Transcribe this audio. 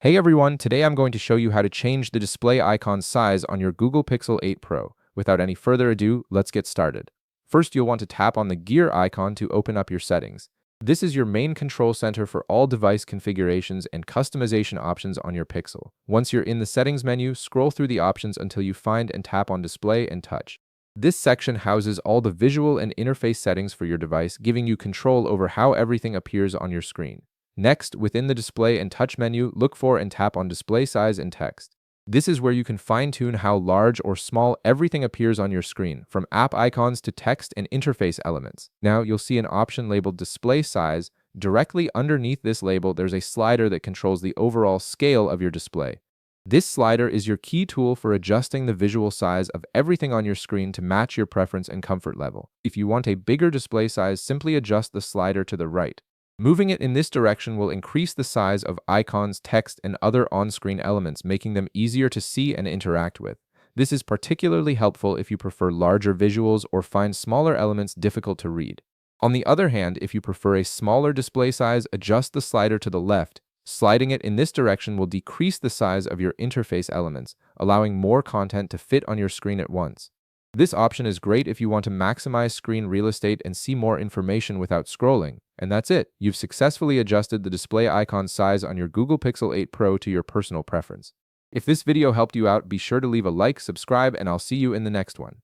Hey everyone, today I'm going to show you how to change the display icon size on your Google Pixel 8 Pro. Without any further ado, let's get started. First, you'll want to tap on the gear icon to open up your settings. This is your main control center for all device configurations and customization options on your Pixel. Once you're in the settings menu, scroll through the options until you find and tap on display and touch. This section houses all the visual and interface settings for your device, giving you control over how everything appears on your screen. Next, within the display and touch menu, look for and tap on display size and text. This is where you can fine-tune how large or small everything appears on your screen, from app icons to text and interface elements. Now, you'll see an option labeled display size. Directly underneath this label, there's a slider that controls the overall scale of your display. This slider is your key tool for adjusting the visual size of everything on your screen to match your preference and comfort level. If you want a bigger display size, simply adjust the slider to the right. Moving it in this direction will increase the size of icons, text, and other on-screen elements, making them easier to see and interact with. This is particularly helpful if you prefer larger visuals or find smaller elements difficult to read. On the other hand, if you prefer a smaller display size, adjust the slider to the left. Sliding it in this direction will decrease the size of your interface elements, allowing more content to fit on your screen at once. This option is great if you want to maximize screen real estate and see more information without scrolling. And that's it. You've successfully adjusted the display icon size on your Google Pixel 8 Pro to your personal preference. If this video helped you out, be sure to leave a like, subscribe, and I'll see you in the next one.